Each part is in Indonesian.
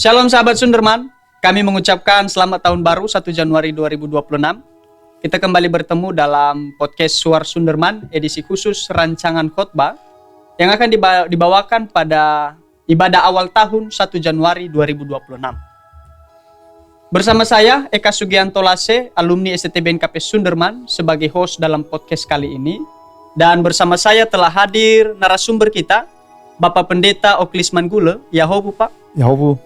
Shalom sahabat Sunderman, kami mengucapkan selamat tahun baru 1 Januari 2026. Kita kembali bertemu dalam podcast Suara Sunderman edisi khusus rancangan khotbah yang akan dibawakan pada ibadah awal tahun 1 Januari 2026. Bersama saya Eka Sugianto Lase, alumni STT BNKP Sunderman sebagai host dalam podcast kali ini. Dan bersama saya telah hadir narasumber kita, Bapak Pendeta Oklis Manggule. Yahobu Pak. Yahobu.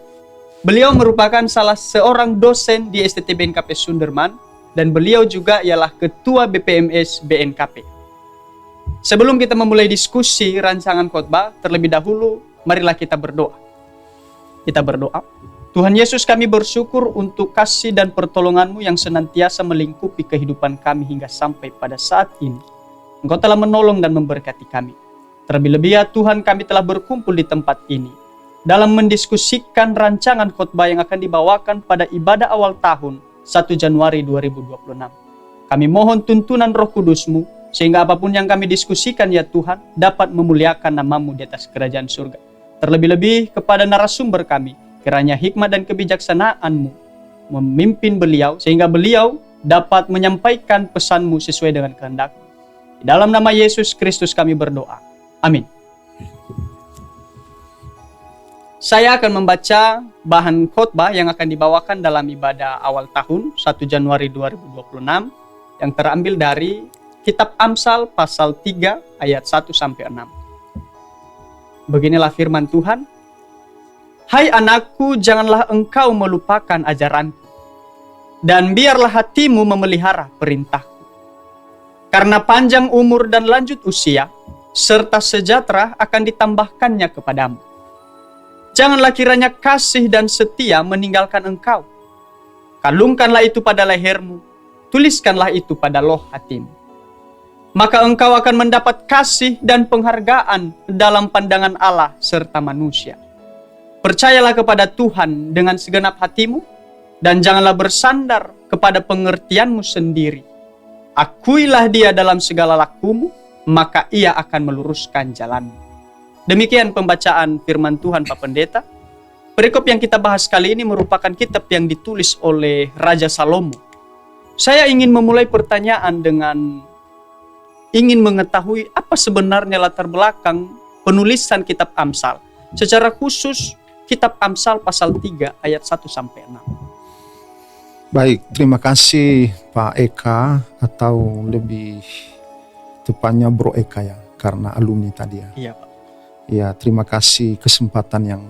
Beliau merupakan salah seorang dosen di STT BNKP Sunderman dan beliau juga ialah Ketua BPMS BNKP. Sebelum kita memulai diskusi rancangan khotbah, terlebih dahulu marilah kita berdoa. Kita berdoa. Tuhan Yesus, kami bersyukur untuk kasih dan pertolongan-Mu yang senantiasa melingkupi kehidupan kami hingga sampai pada saat ini. Engkau telah menolong dan memberkati kami. Terlebih-lebih ya Tuhan, kami telah berkumpul di tempat ini dalam mendiskusikan rancangan khotbah yang akan dibawakan pada ibadah awal tahun 1 Januari 2026. Kami mohon tuntunan Roh Kudus-Mu sehingga apapun yang kami diskusikan ya Tuhan dapat memuliakan nama-Mu di atas kerajaan surga. Terlebih-lebih kepada narasumber kami, kiranya hikmat dan kebijaksanaan-Mu memimpin beliau sehingga beliau dapat menyampaikan pesan-Mu sesuai dengan kehendak-Mu. Di dalam nama Yesus Kristus kami berdoa. Amin. Saya akan membaca bahan khotbah yang akan dibawakan dalam ibadah awal tahun 1 Januari 2026 yang terambil dari Kitab Amsal pasal 3 ayat 1-6. Beginilah firman Tuhan. Hai anakku, janganlah engkau melupakan ajaranku, dan biarlah hatimu memelihara perintahku. Karena panjang umur dan lanjut usia, serta sejahtera akan ditambahkannya kepadamu. Janganlah kiranya kasih dan setia meninggalkan engkau. Kalungkanlah itu pada lehermu, tuliskanlah itu pada loh hatimu. Maka engkau akan mendapat kasih dan penghargaan dalam pandangan Allah serta manusia. Percayalah kepada Tuhan dengan segenap hatimu, dan janganlah bersandar kepada pengertianmu sendiri. Akuilah Dia dalam segala lakumu, maka Ia akan meluruskan jalanmu. Demikian pembacaan firman Tuhan Pak Pendeta. Perikop yang kita bahas kali ini merupakan kitab yang ditulis oleh Raja Salomo. Saya ingin memulai pertanyaan dengan ingin mengetahui apa sebenarnya latar belakang penulisan kitab Amsal. Secara khusus kitab Amsal pasal 3 ayat 1-6. Baik, terima kasih Pak Eka, atau lebih tepatnya Bro Eka ya, karena alumni tadi ya. Iya Pak. Ya, terima kasih kesempatan yang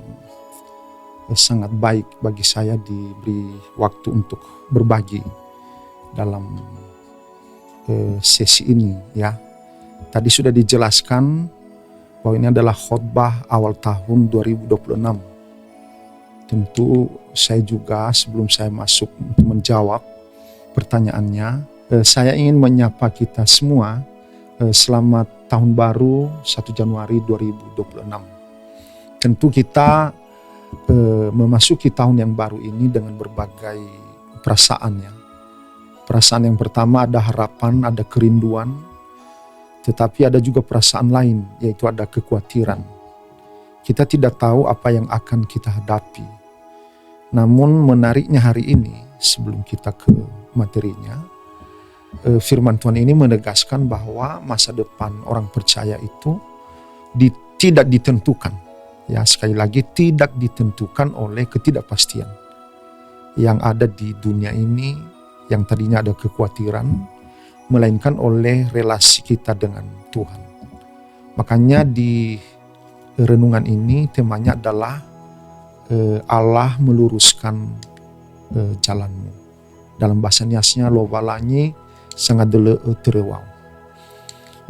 sangat baik bagi saya diberi waktu untuk berbagi dalam sesi ini ya. Tadi sudah dijelaskan bahwa ini adalah khotbah awal tahun 2026. Tentu saya juga sebelum saya masuk untuk menjawab pertanyaannya, saya ingin menyapa kita semua selamat tahun baru 1 Januari 2026. Tentu kita memasuki tahun yang baru ini dengan berbagai perasaan ya. Perasaan yang pertama ada harapan, ada kerinduan, tetapi ada juga perasaan lain, yaitu ada kekhawatiran. Kita tidak tahu apa yang akan kita hadapi. Namun menariknya hari ini, sebelum kita ke materinya, firman Tuhan ini menegaskan bahwa masa depan orang percaya itu tidak ditentukan. Ya, sekali lagi tidak ditentukan oleh ketidakpastian yang ada di dunia ini, yang tadinya ada kekhawatiran, melainkan oleh relasi kita dengan Tuhan. Makanya di renungan ini temanya adalah Allah meluruskan jalanmu. Dalam bahasa Niasnya lobalanyi sangat terewau.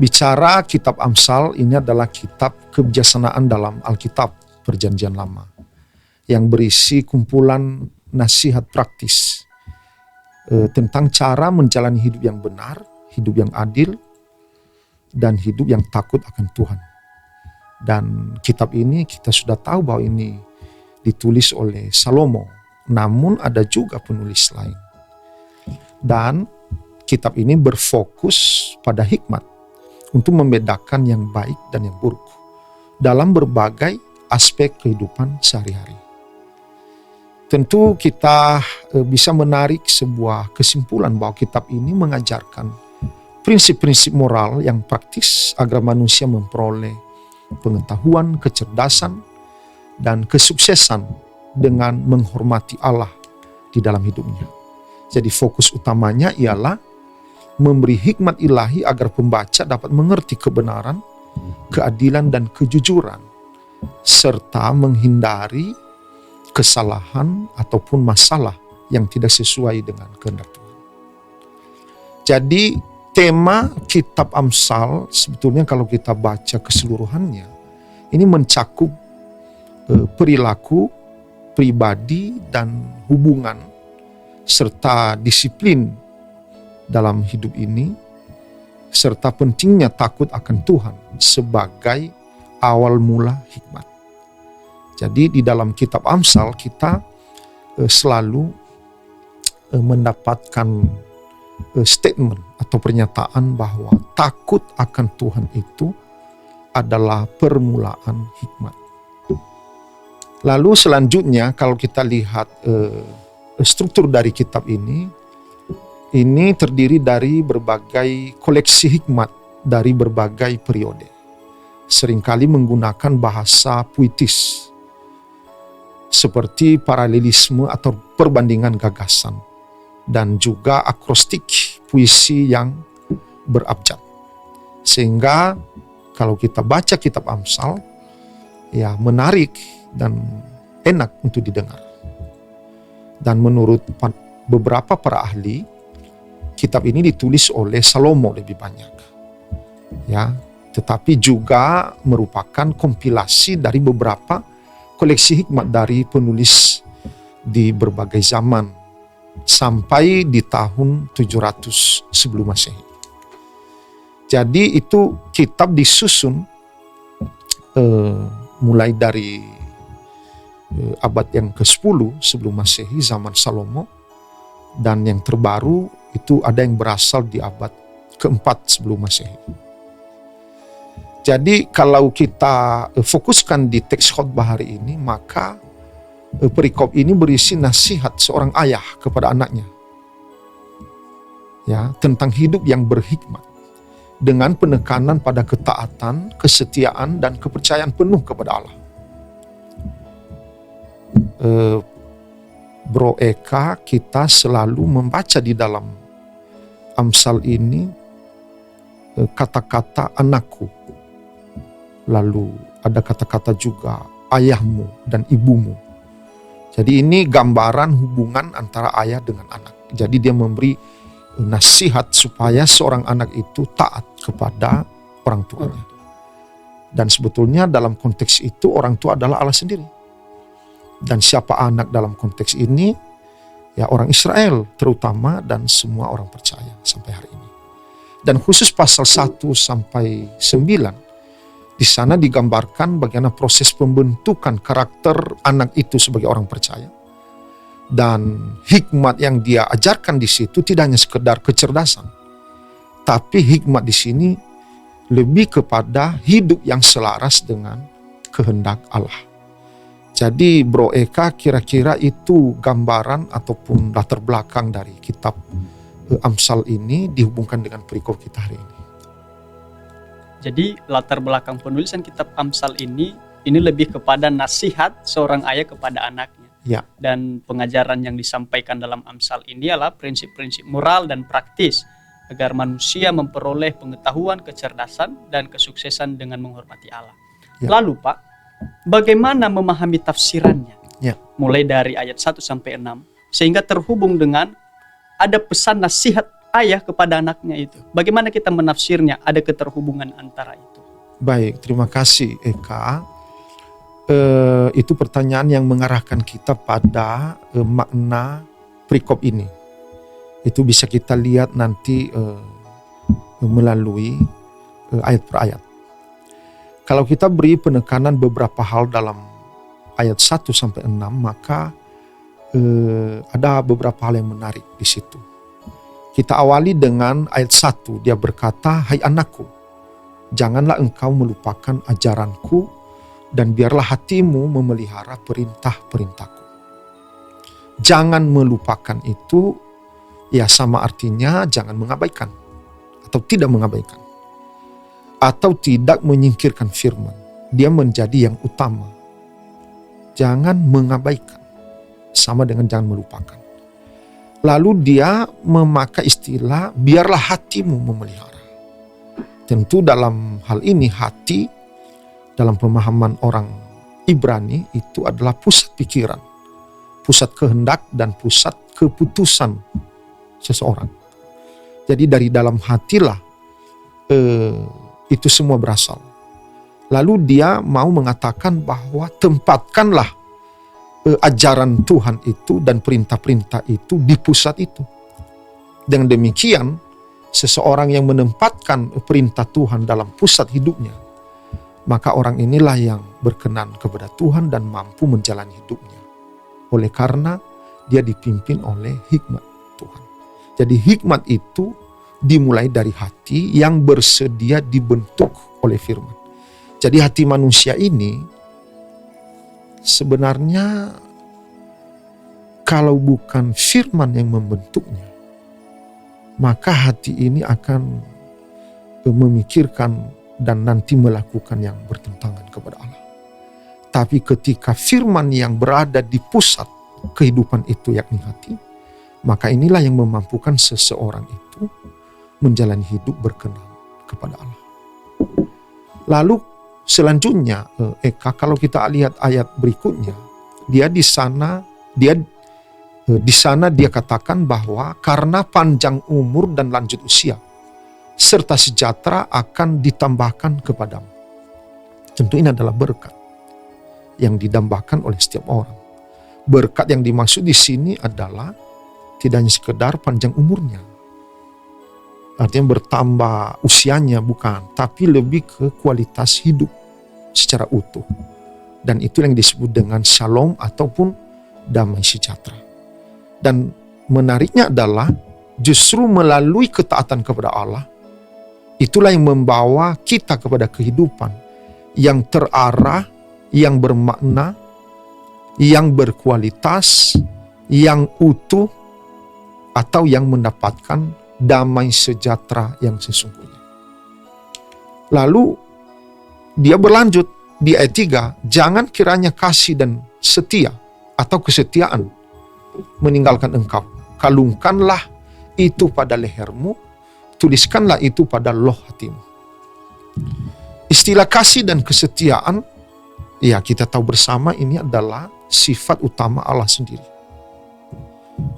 Bicara kitab Amsal, ini adalah kitab kebijaksanaan dalam Alkitab Perjanjian Lama yang berisi kumpulan nasihat praktis tentang cara menjalani hidup yang benar, hidup yang adil, dan hidup yang takut akan Tuhan. Dan kitab ini kita sudah tahu bahwa ini ditulis oleh Salomo, namun ada juga penulis lain. Dan kitab ini berfokus pada hikmat untuk membedakan yang baik dan yang buruk dalam berbagai aspek kehidupan sehari-hari. tentu kita bisa menarik sebuah kesimpulan bahwa kitab ini mengajarkan prinsip-prinsip moral yang praktis agar manusia memperoleh pengetahuan, kecerdasan, dan kesuksesan dengan menghormati Allah di dalam hidupnya. Jadi fokus utamanya ialah memberi hikmat ilahi agar pembaca dapat mengerti kebenaran, keadilan, dan kejujuran, serta menghindari kesalahan ataupun masalah yang tidak sesuai dengan kehendak Tuhan. Jadi tema kitab Amsal sebetulnya kalau kita baca keseluruhannya, ini mencakup perilaku, pribadi, dan hubungan, serta disiplin dalam hidup ini, serta pentingnya takut akan Tuhan sebagai awal mula hikmat. Jadi di dalam kitab Amsal kita selalu mendapatkan statement atau pernyataan bahwa takut akan Tuhan itu adalah permulaan hikmat. Lalu selanjutnya kalau kita lihat struktur dari kitab ini terdiri dari berbagai koleksi hikmat dari berbagai periode. Seringkali menggunakan bahasa puitis seperti paralelisme atau perbandingan gagasan, dan juga akrostik, puisi yang berabjad. Sehingga kalau kita baca kitab Amsal, ya menarik dan enak untuk didengar. Dan menurut beberapa para ahli, kitab ini ditulis oleh Salomo lebih banyak. Ya, tetapi juga merupakan kompilasi dari beberapa koleksi hikmat dari penulis di berbagai zaman sampai di tahun 700 sebelum Masehi. Jadi itu kitab disusun mulai dari abad yang ke-10 sebelum Masehi, zaman Salomo, dan yang terbaru itu ada yang berasal di abad ke-4 sebelum Masehi. Jadi kalau kita fokuskan di teks khotbah hari ini, maka perikop ini berisi nasihat seorang ayah kepada anaknya, ya, tentang hidup yang berhikmat dengan penekanan pada ketaatan, kesetiaan, dan kepercayaan penuh kepada Allah. Bro Eka, kita selalu membaca di dalam Amsal ini kata-kata anakku, lalu ada kata-kata juga ayahmu dan ibumu. Jadi ini gambaran hubungan antara ayah dengan anak. Jadi dia memberi nasihat supaya seorang anak itu taat kepada orang tuanya. Dan sebetulnya dalam konteks itu orang tua adalah Allah sendiri. Dan siapa anak dalam konteks ini? Ya orang Israel terutama dan semua orang percaya sampai hari ini. Dan khusus pasal 1 sampai 9, di sana digambarkan bagaimana proses pembentukan karakter anak itu sebagai orang percaya. Dan hikmat yang dia ajarkan di situ tidak hanya sekedar kecerdasan, tapi hikmat di sini lebih kepada hidup yang selaras dengan kehendak Allah. Jadi Bro Eka, kira-kira itu gambaran ataupun latar belakang dari kitab Amsal ini dihubungkan dengan perikop kita hari ini. Jadi latar belakang penulisan kitab Amsal ini lebih kepada nasihat seorang ayah kepada anaknya. Ya. Dan pengajaran yang disampaikan dalam Amsal ini adalah prinsip-prinsip moral dan praktis agar manusia memperoleh pengetahuan, kecerdasan, dan kesuksesan dengan menghormati Allah. Ya. Lalu Pak, bagaimana memahami tafsirannya? Ya. Mulai dari ayat 1 sampai 6 sehingga terhubung dengan ada pesan nasihat ayah kepada anaknya itu. Bagaimana kita menafsirnya? Ada keterhubungan antara itu. Baik, terima kasih Eka. Itu pertanyaan yang mengarahkan kita pada makna perikop ini. Itu bisa kita lihat nanti melalui ayat per ayat. Kalau kita beri penekanan beberapa hal dalam ayat 1 sampai 6, maka ada beberapa hal yang menarik di situ. Kita awali dengan ayat 1, dia berkata, "Hai anakku, janganlah engkau melupakan ajaranku dan biarlah hatimu memelihara perintah-perintahku." jangan melupakan itu ya sama artinya jangan mengabaikan atau tidak mengabaikan atau tidak menyingkirkan firman. Dia menjadi yang utama. Jangan mengabaikan, sama dengan jangan melupakan. Lalu dia memakai istilah biarlah hatimu memelihara. Tentu dalam hal ini hati dalam pemahaman orang Ibrani itu adalah pusat pikiran, pusat kehendak dan pusat keputusan seseorang. Jadi dari dalam hatilah itu semua berasal. Lalu dia mau mengatakan bahwa tempatkanlah ajaran Tuhan itu dan perintah-perintah itu di pusat itu. Dengan demikian, seseorang yang menempatkan perintah Tuhan dalam pusat hidupnya, maka orang inilah yang berkenan kepada Tuhan dan mampu menjalani hidupnya. Oleh karena dia dipimpin oleh hikmat Tuhan. Jadi hikmat itu dimulai dari hati yang bersedia dibentuk oleh firman. Jadi hati manusia ini sebenarnya kalau bukan firman yang membentuknya, maka hati ini akan memikirkan dan nanti melakukan yang bertentangan kepada Allah. Tapi ketika firman yang berada di pusat kehidupan itu yakni hati, maka inilah yang memampukan seseorang itu menjalani hidup berkenan kepada Allah. Lalu selanjutnya, Eka, kalau kita lihat ayat berikutnya, dia di sana dia katakan bahwa karena panjang umur dan lanjut usia serta sejahtera akan ditambahkan kepadamu. Tentu ini adalah berkat yang didambakan oleh setiap orang. Berkat yang dimaksud di sini adalah tidak hanya sekedar panjang umurnya, artinya bertambah usianya, bukan, tapi lebih ke kualitas hidup secara utuh. Dan itu yang disebut dengan shalom ataupun damai sejahtera. Dan menariknya adalah justru melalui ketaatan kepada Allah, itulah yang membawa kita kepada kehidupan yang terarah, yang bermakna, yang berkualitas, yang utuh, atau yang mendapatkan damai sejahtera yang sesungguhnya. Lalu dia berlanjut di ayat 3, jangan kiranya kasih dan setia atau kesetiaan meninggalkan engkau. Kalungkanlah itu pada lehermu, tuliskanlah itu pada loh hatimu. Istilah kasih dan kesetiaan, ya kita tahu bersama ini adalah sifat utama Allah sendiri.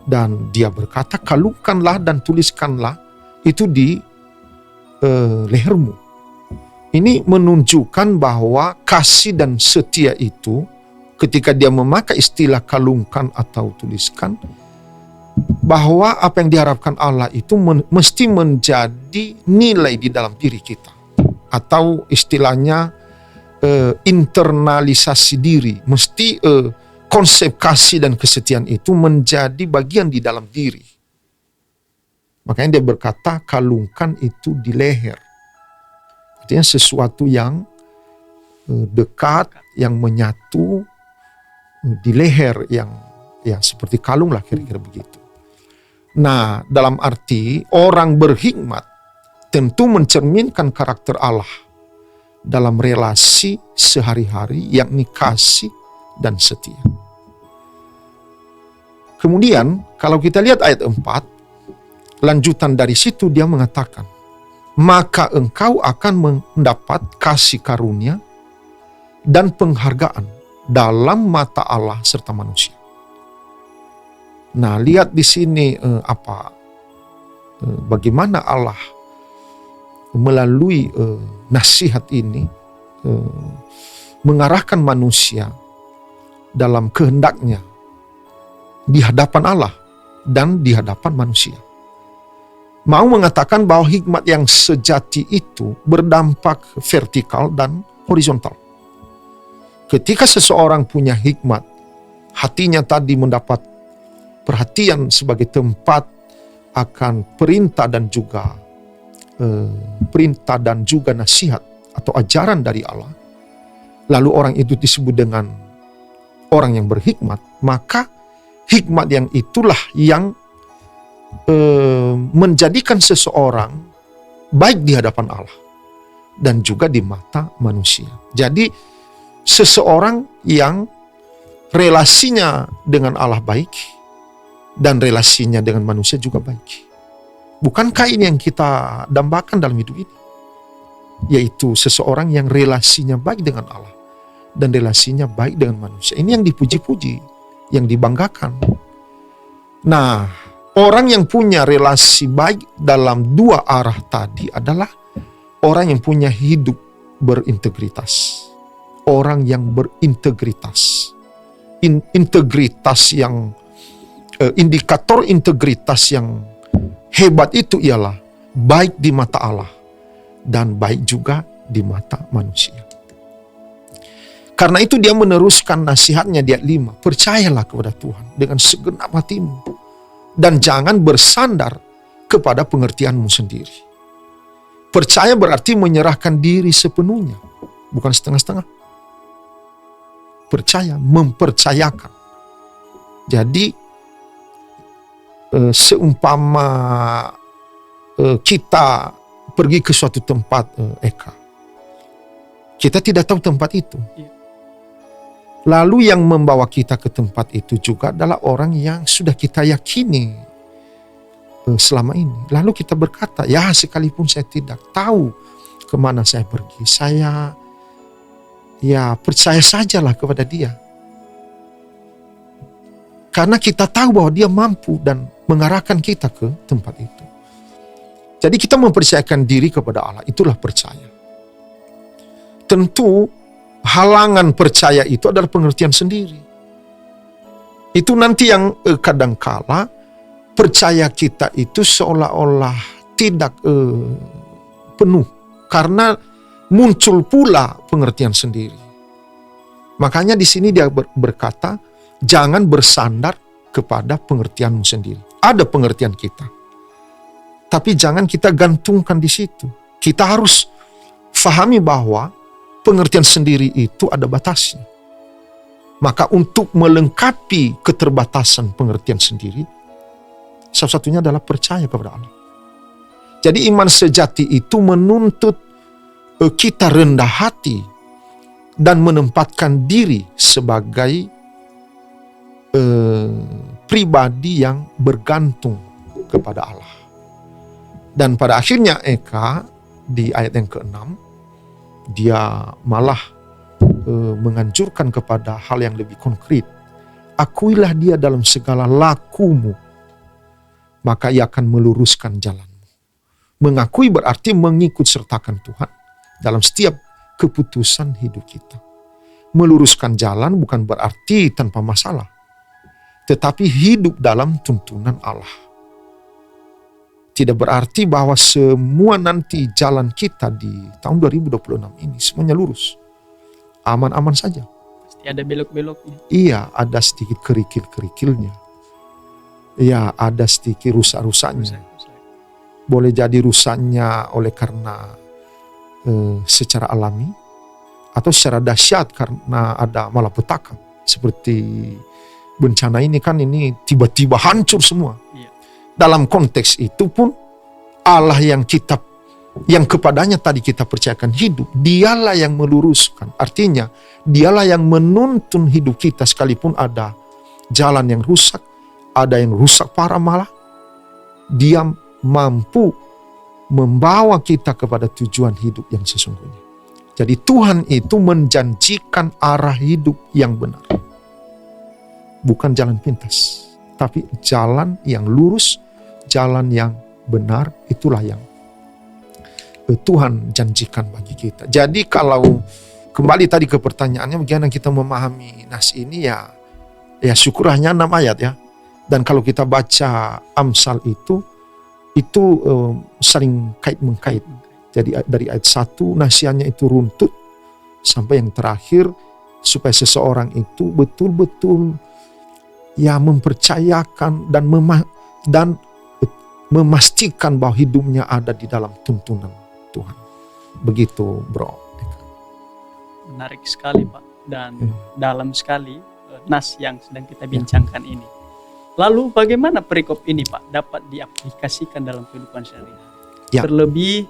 Dan dia berkata, kalungkanlah dan tuliskanlah itu di lehermu. Ini menunjukkan bahwa kasih dan setia itu ketika dia memakai istilah kalungkan atau tuliskan, bahwa apa yang diharapkan Allah itu mesti menjadi nilai di dalam diri kita. Atau istilahnya internalisasi diri. Mesti konsep kasih dan kesetiaan itu menjadi bagian di dalam diri. Makanya dia berkata kalungkan itu di leher. Artinya sesuatu yang dekat, yang menyatu di leher, yang ya seperti kalung lah kira-kira begitu. Nah, dalam arti orang berhikmat tentu mencerminkan karakter Allah dalam relasi sehari-hari, yakni kasih dan setia. Kemudian kalau kita lihat ayat 4, lanjutan dari situ dia mengatakan, maka engkau akan mendapat kasih karunia dan penghargaan dalam mata Allah serta manusia. Nah, lihat di sini bagaimana Allah melalui nasihat ini mengarahkan manusia dalam kehendaknya di hadapan Allah dan di hadapan manusia. Mau mengatakan bahwa hikmat yang sejati itu berdampak vertikal dan horizontal. Ketika seseorang punya hikmat, hatinya tadi mendapat perhatian sebagai tempat akan perintah dan juga nasihat atau ajaran dari Allah, lalu orang itu disebut dengan orang yang berhikmat, maka hikmat yang itulah yang menjadikan seseorang baik di hadapan Allah dan juga di mata manusia. Jadi seseorang yang relasinya dengan Allah baik dan relasinya dengan manusia juga baik. Bukankah ini yang kita dambakan dalam hidup ini? Yaitu seseorang yang relasinya baik dengan Allah dan relasinya baik dengan manusia. Ini yang dipuji-puji, yang dibanggakan. Nah, orang yang punya relasi baik dalam dua arah tadi adalah orang yang punya hidup berintegritas. Orang yang berintegritas. Integritas yang indikator integritas yang hebat itu ialah baik di mata Allah dan baik juga di mata manusia. Karena itu dia meneruskan nasihatnya di ayat 5. Percayalah kepada Tuhan dengan segenap hatimu dan jangan bersandar kepada pengertianmu sendiri. Percaya berarti menyerahkan diri sepenuhnya, bukan setengah-setengah. Percaya, mempercayakan. Jadi seumpama kita pergi ke suatu tempat, Eka, kita tidak tahu tempat itu. Lalu yang membawa kita ke tempat itu juga adalah orang yang sudah kita yakini selama ini. Lalu kita berkata, ya sekalipun saya tidak tahu kemana saya pergi, saya ya percaya sajalah kepada dia. Karena kita tahu bahwa dia mampu dan mengarahkan kita ke tempat itu. Jadi kita mempercayakan diri kepada Allah, itulah percaya. Tentu halangan percaya itu adalah pengertian sendiri. Itu nanti yang kadangkala percaya kita itu seolah-olah tidak penuh. Karena muncul pula pengertian sendiri. Makanya di sini dia berkata, jangan bersandar kepada pengertianmu sendiri. Ada pengertian kita. Tapi jangan kita gantungkan di situ. Kita harus fahami bahwa pengertian sendiri itu ada batasnya. Maka untuk melengkapi keterbatasan pengertian sendiri, salah satunya adalah percaya kepada Allah. Jadi iman sejati itu menuntut kita rendah hati dan menempatkan diri sebagai pribadi yang bergantung kepada Allah. Dan pada akhirnya Eka di ayat yang ke-6 dia malah menganjurkan kepada hal yang lebih konkret. Akuilah dia dalam segala lakumu, maka ia akan meluruskan jalanmu. Mengakui berarti mengikut sertakan Tuhan dalam setiap keputusan hidup kita. Meluruskan jalan bukan berarti tanpa masalah, tetapi hidup dalam tuntunan Allah. Tidak berarti bahwa semua nanti jalan kita di tahun 2026 ini semuanya lurus. Aman-aman saja. Pasti ada belok-beloknya. Iya, ada sedikit kerikil-kerikilnya. Iya, ada sedikit rusak-rusaknya. Boleh jadi rusaknya oleh karena secara alami atau secara dahsyat karena ada malapetaka. Seperti bencana ini kan ini tiba-tiba hancur semua. Iya. Dalam konteks itu pun Allah yang kepadanya tadi kita percayakan hidup, dialah yang meluruskan. Artinya dialah yang menuntun hidup kita sekalipun ada jalan yang rusak, ada yang rusak parah malah. Dia mampu membawa kita kepada tujuan hidup yang sesungguhnya. Jadi Tuhan itu menjanjikan arah hidup yang benar. Bukan jalan pintas, tapi jalan yang lurus, jalan yang benar, itulah yang Tuhan janjikan bagi kita. Jadi kalau kembali tadi ke pertanyaannya, bagaimana kita memahami nas ini, ya syukur hanya 6 ayat ya. Dan kalau kita baca Amsal itu saling kait-mengkait. Jadi dari ayat 1 nasihatnya itu runtut sampai yang terakhir supaya seseorang itu betul-betul ya mempercayakan dan memastikan bahwa hidupnya ada di dalam tuntunan Tuhan. Begitu, bro. Menarik sekali, Pak. Dan dalam sekali nas yang sedang kita bincangkan ini. Lalu bagaimana perikop ini Pak dapat diaplikasikan dalam kehidupan sehari-hari? Ya. Terlebih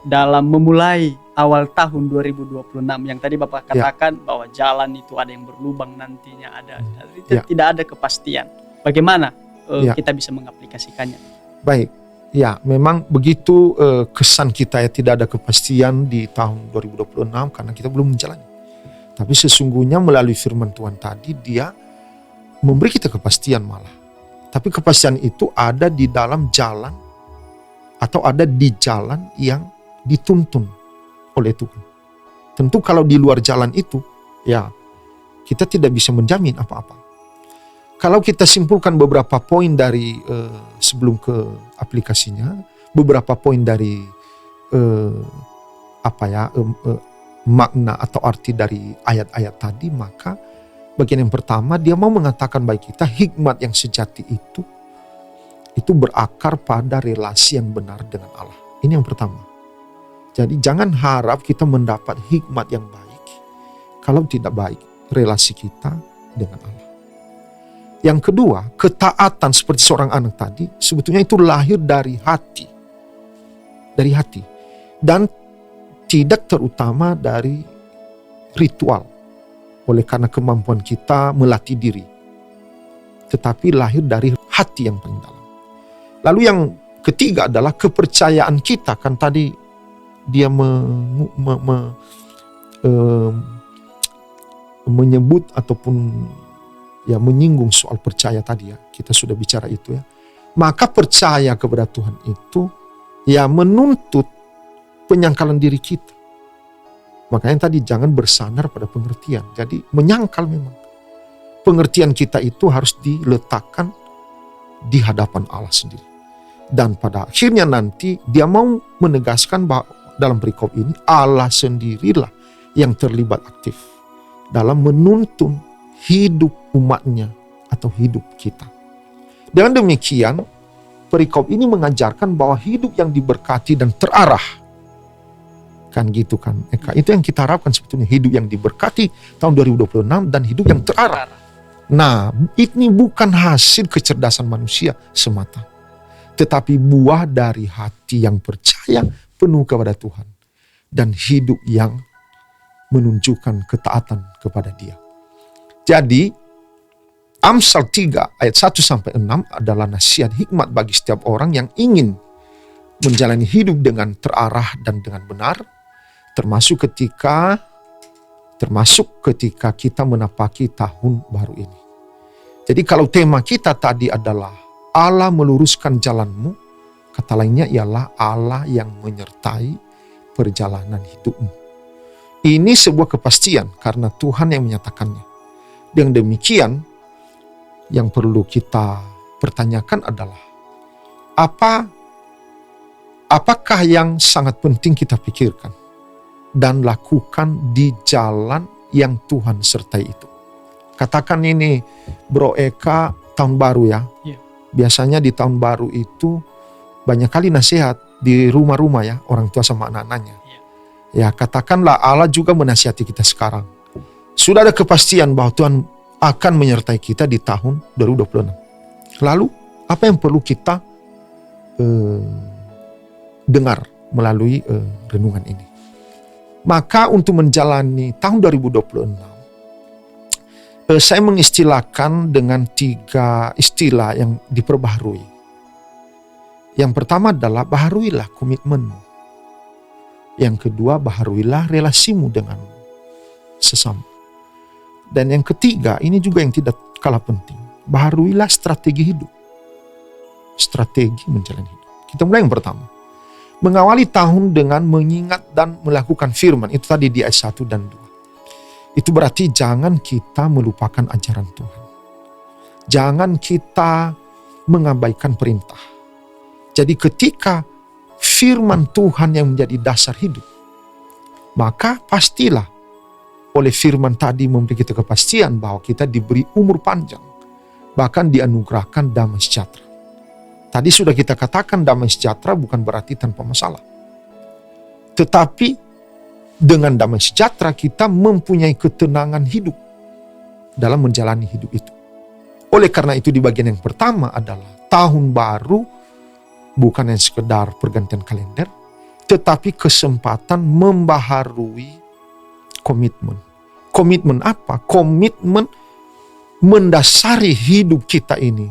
dalam memulai awal tahun 2026 yang tadi Bapak katakan bahwa jalan itu ada yang berlubang nantinya ada. Tidak ada kepastian. Bagaimana kita bisa mengaplikasikannya? Baik. Ya, memang begitu kesan kita ya, tidak ada kepastian di tahun 2026 karena kita belum menjalani. Tapi sesungguhnya melalui firman Tuhan tadi dia memberi kita kepastian malah. Tapi kepastian itu ada di dalam jalan atau ada di jalan yang dituntun oleh Tuhan. Tentu kalau di luar jalan itu, ya kita tidak bisa menjamin apa-apa. Kalau kita simpulkan beberapa poin dari sebelum ke aplikasinya, beberapa poin dari makna atau arti dari ayat-ayat tadi, maka bagian yang pertama dia mau mengatakan bagi kita hikmat yang sejati itu berakar pada relasi yang benar dengan Allah. Ini yang pertama. Jadi jangan harap kita mendapat hikmat yang baik kalau tidak baik relasi kita dengan Allah. Yang kedua, ketaatan seperti seorang anak tadi sebetulnya itu lahir dari hati. Dari hati. Dan tidak terutama dari ritual. Oleh karena kemampuan kita melatih diri. Tetapi lahir dari hati yang paling dalam. Lalu yang ketiga adalah kepercayaan kita. Kan tadi dia menyebut ataupun ya menyinggung soal percaya tadi ya. Kita sudah bicara itu ya. Maka percaya kepada Tuhan itu ya menuntut penyangkalan diri kita. Makanya tadi jangan bersandar pada pengertian. Jadi menyangkal memang. Pengertian kita itu harus diletakkan di hadapan Allah sendiri. Dan pada akhirnya nanti dia mau menegaskan bahwa dalam perikop ini Allah sendirilah yang terlibat aktif dalam menuntun hidup umatnya atau hidup kita. Dengan demikian perikop ini mengajarkan bahwa hidup yang diberkati dan terarah. Kan gitu kan Eka. Itu yang kita harapkan sebetulnya, hidup yang diberkati tahun 2026 dan hidup yang terarah. Nah, ini bukan hasil kecerdasan manusia semata, tetapi buah dari hati yang percaya penuh kepada Tuhan dan hidup yang menunjukkan ketaatan kepada Dia. Jadi Amsal 3 ayat 1-6 adalah nasihat hikmat bagi setiap orang yang ingin menjalani hidup dengan terarah dan dengan benar, termasuk ketika kita menapaki tahun baru ini. Jadi kalau tema kita tadi adalah Allah meluruskan jalanmu, kata lainnya ialah Allah yang menyertai perjalanan hidupmu. Ini sebuah kepastian karena Tuhan yang menyatakannya. Dengan demikian, yang perlu kita pertanyakan adalah apakah yang sangat penting kita pikirkan dan lakukan di jalan yang Tuhan sertai itu. Katakan ini Bro Eka, tahun baru ya. Biasanya di tahun baru itu banyak kali nasihat di rumah-rumah ya, orang tua sama anak-anaknya. Ya katakanlah Allah juga menasihati kita sekarang. Sudah ada kepastian bahwa Tuhan akan menyertai kita di tahun 2026. Lalu apa yang perlu kita dengar melalui renungan ini? Maka untuk menjalani tahun 2026, saya mengistilahkan dengan 3 istilah yang diperbaharui. Yang pertama adalah baharuilah komitmenmu. Yang kedua, baharuilah relasimu dengan sesama. Dan yang ketiga, ini juga yang tidak kalah penting. Baharuilah strategi hidup. Strategi menjalani hidup. Kita mulai yang pertama. Mengawali tahun dengan mengingat dan melakukan firman. Itu tadi di ayat 1 dan 2. Itu berarti jangan kita melupakan ajaran Tuhan. Jangan kita mengabaikan perintah. Jadi ketika firman Tuhan yang menjadi dasar hidup, maka pastilah oleh firman tadi memberi kita kepastian bahwa kita diberi umur panjang, bahkan dianugerahkan damai sejahtera. Tadi sudah kita katakan damai sejahtera bukan berarti tanpa masalah. Tetapi dengan damai sejahtera kita mempunyai ketenangan hidup dalam menjalani hidup itu. Oleh karena itu di bagian yang pertama adalah tahun baru bukan yang sekedar pergantian kalender, tetapi kesempatan membaharui komitmen. Komitmen apa? Komitmen mendasari hidup kita ini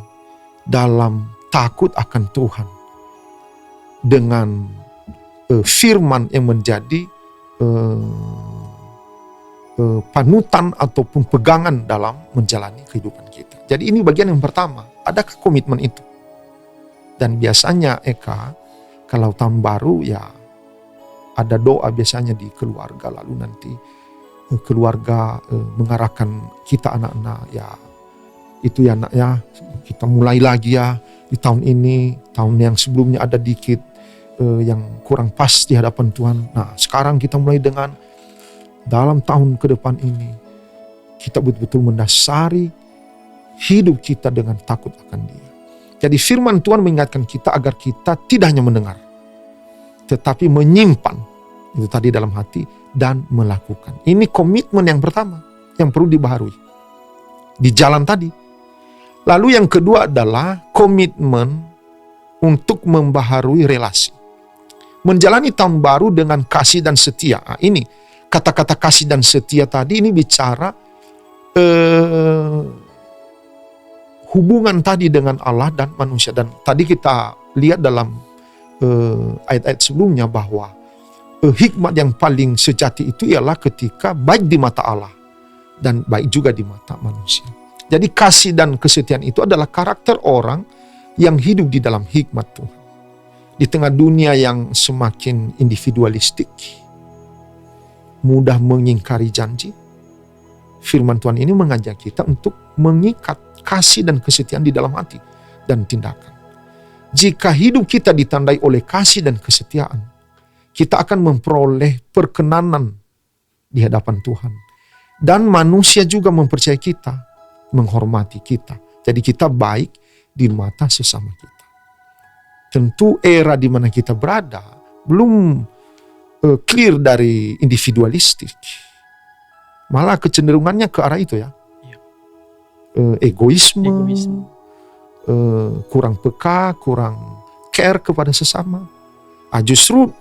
dalam takut akan Tuhan. Dengan firman yang menjadi panutan ataupun pegangan dalam menjalani kehidupan kita. Jadi ini bagian yang pertama. Adakah komitmen itu? Dan biasanya Eka, kalau tahun baru ya ada doa biasanya di keluarga, lalu nanti keluarga mengarahkan kita anak-anak, ya itu ya nak ya, kita mulai lagi ya di tahun ini. Tahun yang sebelumnya ada dikit yang kurang pas di hadapan Tuhan. Nah sekarang kita mulai dengan dalam tahun ke depan ini kita betul-betul mendasari hidup kita dengan takut akan Dia. Jadi firman Tuhan mengingatkan kita agar kita tidak hanya mendengar, tetapi menyimpan itu tadi dalam hati dan melakukan. Ini komitmen yang pertama yang perlu dibaharui di jalan tadi. Lalu yang kedua adalah komitmen untuk membaharui relasi. Menjalani tahun baru dengan kasih dan setia. Nah, ini kata-kata kasih dan setia tadi ini bicara hubungan tadi dengan Allah dan manusia. Dan tadi kita lihat dalam ayat-ayat sebelumnya bahwa hikmat yang paling sejati itu ialah ketika baik di mata Allah dan baik juga di mata manusia. Jadi kasih dan kesetiaan itu adalah karakter orang yang hidup di dalam hikmat Tuhan. Di tengah dunia yang semakin individualistik, mudah mengingkari janji, firman Tuhan ini mengajak kita untuk mengikat kasih dan kesetiaan di dalam hati dan tindakan. Jika hidup kita ditandai oleh kasih dan kesetiaan, kita akan memperoleh perkenanan di hadapan Tuhan. Dan manusia juga mempercayai kita, menghormati kita. Jadi kita baik di mata sesama kita. Tentu era di mana kita berada belum clear dari individualistik. Malah kecenderungannya ke arah itu ya. Egoisme. Kurang peka, kurang care kepada sesama. Justru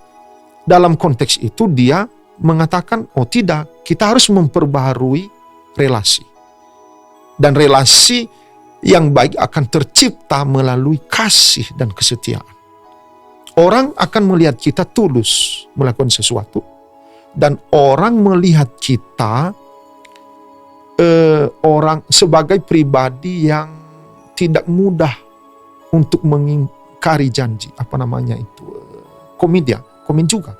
dalam konteks itu dia mengatakan, oh tidak, kita harus memperbaharui relasi. Dan relasi yang baik akan tercipta melalui kasih dan kesetiaan. Orang akan melihat kita tulus melakukan sesuatu, dan orang melihat kita orang sebagai pribadi yang tidak mudah untuk mengingkari janji. Apa namanya itu? Komit juga.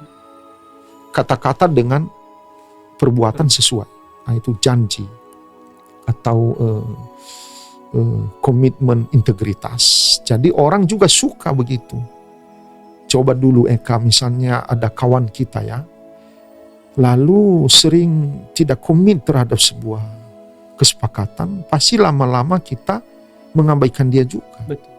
Kata-kata dengan perbuatan sesuai. Nah, itu janji atau komitmen integritas. Jadi orang juga suka begitu. Coba dulu Eka, misalnya ada kawan kita ya, lalu sering tidak komit terhadap sebuah kesepakatan, pasti lama-lama kita mengabaikan dia juga. Betul.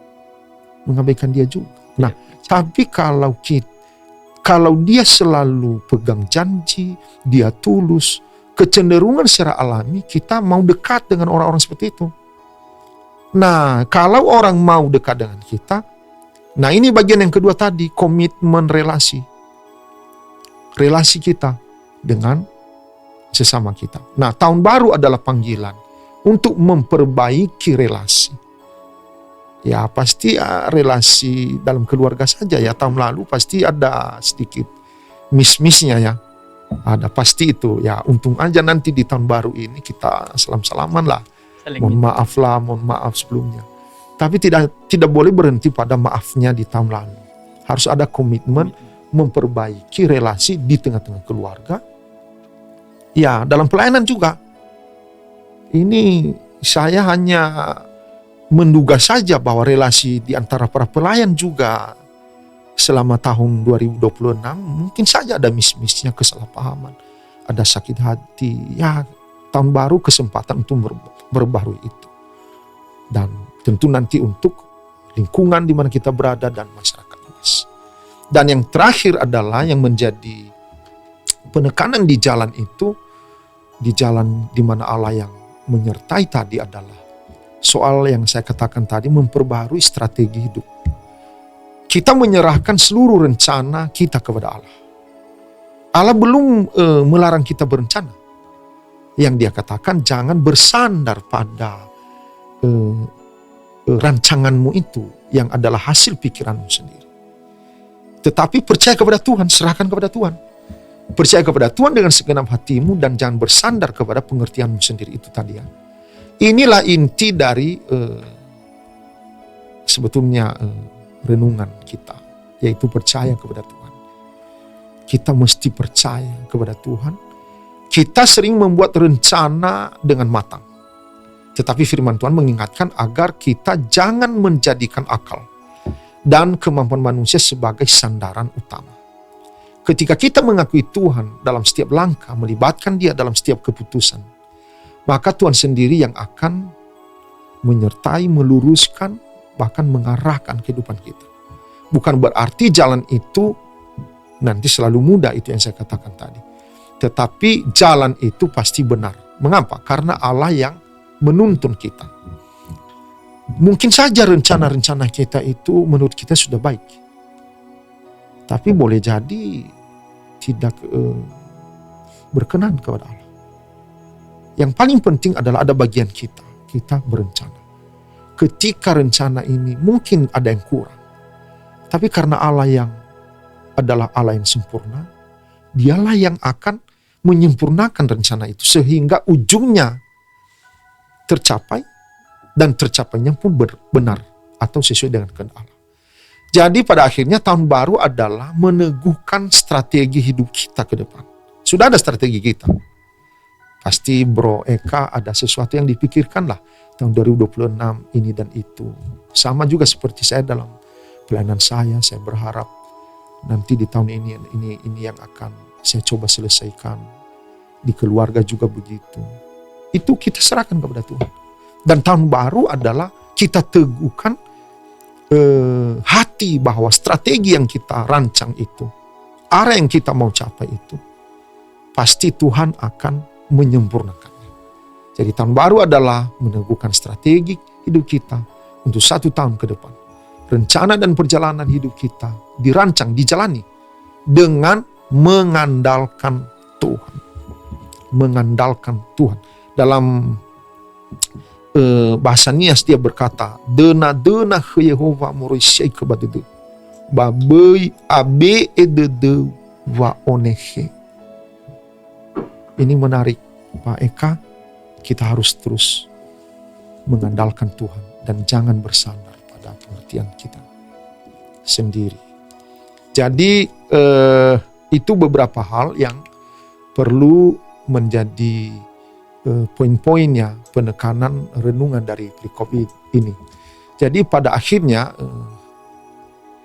Mengabaikan dia juga. Nah, tapi kalau dia selalu pegang janji, dia tulus, kecenderungan secara alami kita mau dekat dengan orang-orang seperti itu. Nah, kalau orang mau dekat dengan kita, nah ini bagian yang kedua tadi, komitmen relasi. Relasi kita dengan sesama kita. Nah, tahun baru adalah panggilan untuk memperbaiki relasi. Ya pasti relasi dalam keluarga saja ya, tahun lalu pasti ada sedikit miss-missnya ya. Ada pasti itu ya, untung aja nanti di tahun baru ini kita salam-salaman lah. Mohon maaf sebelumnya. Tapi tidak boleh berhenti pada maafnya di tahun lalu. Harus ada komitmen memperbaiki relasi di tengah-tengah keluarga. Ya, dalam pelayanan juga. Ini saya hanya menduga saja bahwa relasi di antara para pelayan juga selama tahun 2026 mungkin saja ada miss-missnya, kesalahpahaman, ada sakit hati. Ya, tahun baru kesempatan untuk berbaharui itu. Dan tentu nanti untuk lingkungan di mana kita berada dan masyarakat luas. Dan yang terakhir adalah yang menjadi penekanan di jalan itu, di jalan di mana Allah yang menyertai tadi adalah soal yang saya katakan tadi, memperbarui strategi hidup. Kita menyerahkan seluruh rencana kita kepada Allah. Allah belum melarang kita berencana. Yang dia katakan, jangan bersandar pada rancanganmu itu yang adalah hasil pikiranmu sendiri. Tetapi percaya kepada Tuhan, serahkan kepada Tuhan. Percaya kepada Tuhan dengan segenap hatimu dan jangan bersandar kepada pengertianmu sendiri. Itu tadi ya. Inilah inti dari sebetulnya renungan kita, yaitu percaya kepada Tuhan. Kita mesti percaya kepada Tuhan. Kita sering membuat rencana dengan matang. Tetapi firman Tuhan mengingatkan agar kita jangan menjadikan akal dan kemampuan manusia sebagai sandaran utama. Ketika kita mengakui Tuhan dalam setiap langkah, melibatkan Dia dalam setiap keputusan, maka Tuhan sendiri yang akan menyertai, meluruskan, bahkan mengarahkan kehidupan kita. Bukan berarti jalan itu nanti selalu mudah, itu yang saya katakan tadi. Tetapi jalan itu pasti benar. Mengapa? Karena Allah yang menuntun kita. Mungkin saja rencana-rencana kita itu menurut kita sudah baik. Tapi boleh jadi tidak berkenan kepada Allah. Yang paling penting adalah ada bagian kita. Kita berencana. Ketika rencana ini mungkin ada yang kurang. Tapi karena Allah yang adalah Allah yang sempurna, Dialah yang akan menyempurnakan rencana itu sehingga ujungnya tercapai dan tercapainya pun benar atau sesuai dengan kehendak Allah. Jadi pada akhirnya tahun baru adalah meneguhkan strategi hidup kita ke depan. Sudah ada strategi kita. Pasti Bro Eka ada sesuatu yang dipikirkan lah tahun 2026 ini dan itu. Sama juga seperti saya dalam pelayanan saya berharap nanti di tahun ini yang akan saya coba selesaikan. Di keluarga juga begitu. Itu kita serahkan kepada Tuhan. Dan tahun baru adalah kita teguhkan hati bahwa strategi yang kita rancang itu, arah yang kita mau capai itu, pasti Tuhan akan menyempurnakannya. Jadi tahun baru adalah meneguhkan strategi hidup kita untuk 1 tahun ke depan. Rencana dan perjalanan hidup kita dirancang, dijalani dengan mengandalkan Tuhan. Mengandalkan Tuhan. Dalam bahasa Nias dia berkata, dena ke Yehova morisai kebadede, babai abe edede wa onehe. Ini menarik Pak Eka, kita harus terus mengandalkan Tuhan dan jangan bersandar pada pengertian kita sendiri. Jadi itu beberapa hal yang perlu menjadi poin-poinnya penekanan renungan dari perikop ini. Jadi pada akhirnya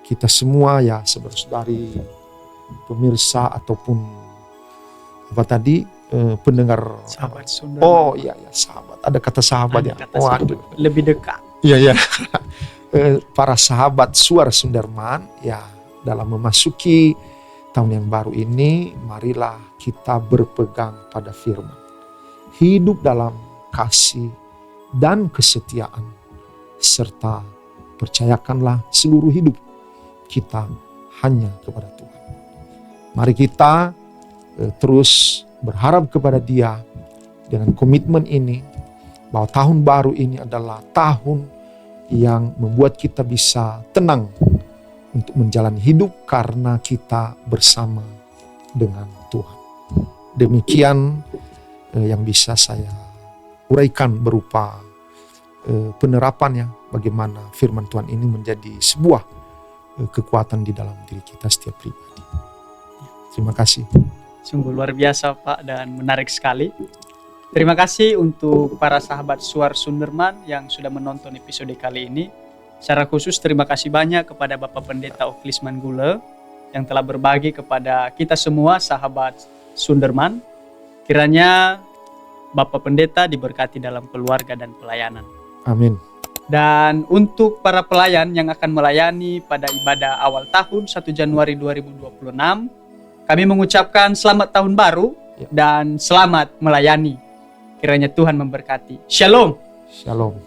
kita semua ya saudara-saudari pemirsa ataupun apa tadi pendengar Sahabat Sunda. Oh iya sahabat. Ada kata sahabat ya. Waduh. Lebih dekat. Iya. Para sahabat Suara Sunderman ya, dalam memasuki tahun yang baru ini, marilah kita berpegang pada firman. Hidup dalam kasih dan kesetiaan, serta percayakanlah seluruh hidup kita hanya kepada Tuhan. Mari kita terus berharap kepada Dia dengan komitmen ini, bahwa tahun baru ini adalah tahun yang membuat kita bisa tenang untuk menjalani hidup karena kita bersama dengan Tuhan. Demikian yang bisa saya uraikan berupa penerapannya, bagaimana firman Tuhan ini menjadi sebuah kekuatan di dalam diri kita setiap pribadi. Terima kasih. Sungguh luar biasa Pak dan menarik sekali. Terima kasih untuk para sahabat Suara Sunderman yang sudah menonton episode kali ini. Secara khusus terima kasih banyak kepada Bapak Pendeta Oklis Manggule yang telah berbagi kepada kita semua sahabat Sunderman. Kiranya Bapak Pendeta diberkati dalam keluarga dan pelayanan. Amin. Dan untuk para pelayan yang akan melayani pada ibadah awal tahun 1 Januari 2026, kami mengucapkan selamat tahun baru dan selamat melayani. Kiranya Tuhan memberkati. Shalom. Shalom.